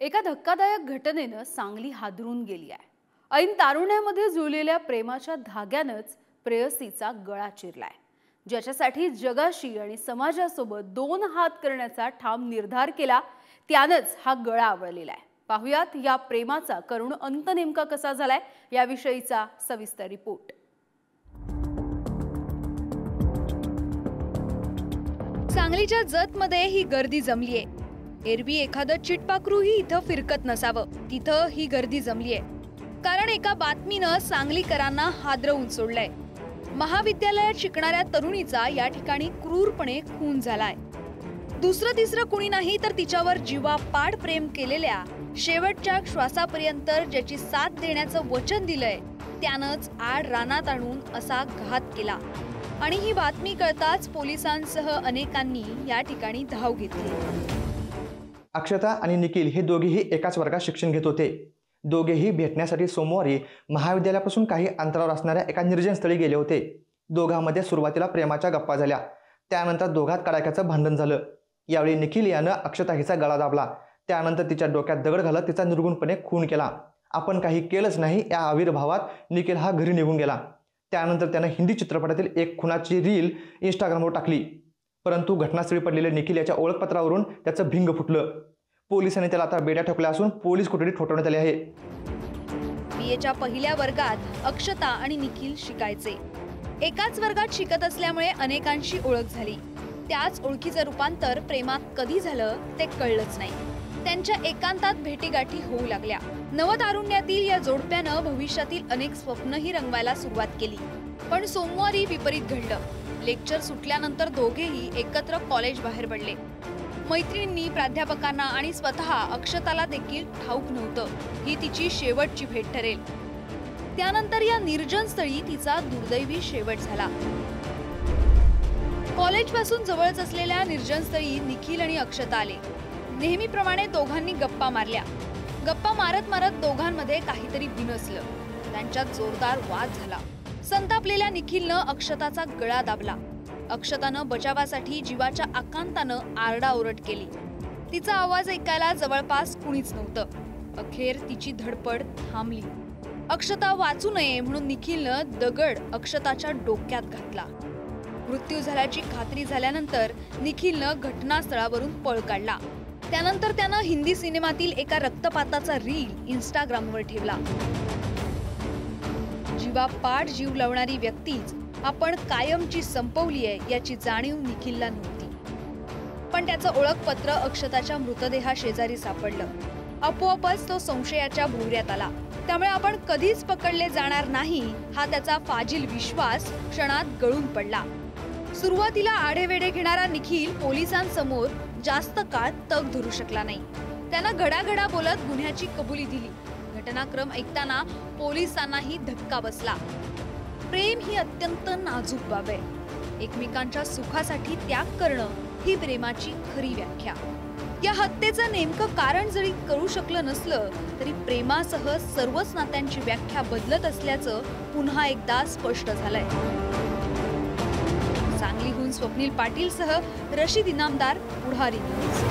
एका धक्कादायक घटनेनं सांगली हादरून गेली आहे। ऐन तारुण्यामध्ये जुळलेल्या प्रेमाच्या धाग्यानंच प्रेयसीचा गळा चिरलाय। ज्याच्यासाठी जगाशी आणि समाजासोबत दोन हात करण्याचा ठाम निर्धार केला, त्यानंच हा गळा आवळलेला आहे। पाहुयात या प्रेमाचा करुण अंत नेमका कसा झालाय याविषयीचा सविस्तर रिपोर्ट। सांगलीच्या जतमध्ये ही गर्दी जमलीये। एरवी एखादं चिटपाखरूही इथं फिरकत नसावं, तिथं ही गर्दी जमलीये। कारण एका बातमीनं सांगलीकरांना हादरवून सोडलंय। महाविद्यालयात शिकणाऱ्या तरुणीचा या ठिकाणी क्रूरपणे खून झालाय। दुसरं तिसरं कुणी नाही तर तिच्यावर जीवापाड प्रेम केलेल्या, शेवटच्या श्वासापर्यंत ज्याची साथ देण्याचं वचन दिलंय, त्यानंच आड रानात आणून असा घात केला। आणि ही बातमी कळताच पोलिसांसह अनेकांनी या ठिकाणी धाव घेतली। अक्षता आणि निखिल हे दोघेही एकाच वर्गात शिक्षण घेत होते। दोघेही भेटण्यासाठी सोमवारी महाविद्यालयापासून काही अंतरावर असणाऱ्या एका निर्जन स्थळी गेले होते। दोघांमध्ये सुरुवातीला प्रेमाच्या गप्पा झाल्या, त्यानंतर दोघात कडाक्याचं भांडण झालं। यावेळी निखिल यानं अक्षता हिचा गळा दाबला, त्यानंतर तिच्या डोक्यात दगड घालत तिचा निर्गुणपणे खून केला। आपण काही केलंच नाही या आविर्भावात निखिल हा घरी निघून गेला। त्यानंतर त्यानं हिंदी चित्रपटातील एक खुनाची रील इंस्टाग्रामवर टाकली, परंतु घटनास्थळी पडलेले निखिल याच्या ओळखपत्रावरून त्याचं भिंग फुटलं। पोलिसांनी त्याला आता बेड्या ठोकल्या असून पोलीस कोठडीत ठोठवण्यात आले आहे। बीएच्या पहिल्या वर्गात अक्षता आणि निखिल शिकायचे। एकाच वर्गात शिकत असल्यामुळे अनेकांशी ओळख झाली। त्याच ओळखीचं रूपांतर प्रेमात कधी झालं ते कळलंच नाही। त्यांच्या एकांतात भेटीगाठी होऊ लागल्या। नवतारुण्यातील या जोडप्यानं भविष्यातील अनेक स्वप्नही रंगवायला सुरुवात केली। पण सोमवारी विपरीत घडलं। लेक्चर सुटल्यानंतर दोघेही एकत्र कॉलेज बाहेर पडले। मैत्रिणींनी, प्राध्यापकांना आणि स्वतः अक्षताला देखील ठाऊक नव्हतं ही तिची शेवटची भेट ठरेल। त्यानंतर या निर्जन स्थळी तिचा दुर्दैवी शेवट झाला। कॉलेजपासून जवळच असलेल्या निर्जन स्थळी निखिल आणि अक्षता आले। नेहमीप्रमाणे दोघांनी गप्पा मारल्या। गप्पा मारत मारत दोघांमध्ये काहीतरी बिनसलं। त्यांच्यात जोरदार वाद झाला। संतापलेल्या निखिलनं अक्षताचा गळा दाबला। अक्षतानं बचावासाठी जीवाच्या आकांतानं आरडाओरड केली। तिचा आवाज ऐकायला जवळपास कुणीच नव्हतं। अखेर तिची धडपड थांबली। अक्षता वाचू नये म्हणून निखिलनं दगड अक्षताच्या डोक्यात घातला। मृत्यू झाल्याची खात्री झाल्यानंतर निखिलनं घटनास्थळावरून पळ काढला। त्यानंतर त्यानं हिंदी सिनेमातील एका रक्तपाताचा रील इंस्टाग्रामवर ठेवला। जीवापाड जीव लावणारी व्यक्तीच आपण कायमची संपवलीये याची जाणीव निखिलला नव्हती। पण त्याचं ओळखपत्र अक्षताच्या मृतदेहा शेजारी सापडलं। आपोआपच तो संशयाच्या भोवऱ्यात आला। त्यामुळे आपण कधीच पकडले जाणार नाही हा त्याचा फाजील विश्वास क्षणात गळून पडला। सुरुवातीला आढेवेढे घेणारा निखिल पोलिसांसमोर जास्त काळ तग धरू शकला नाही। त्यानं घडाघडा बोलत गुन्ह्याची कबुली दिली। घटनाक्रम ऐकताना पोलिसांनाही धक्का बसला। प्रेम ही अत्यंत नाजूक बाब आहे। एकमेकांच्या सुखासाठी त्याग करणं ही प्रेमाची खरी व्याख्या। या हत्येचं नेमकं कारण जरी कळू शकलं नसलं तरी प्रेमासह सर्वच नात्यांची व्याख्या बदलत असल्याचं पुन्हा एकदा स्पष्ट झालंय। सांगलीहून स्वप्नील पाटील सह रशीद इनामदार, पुढारी न्यूज।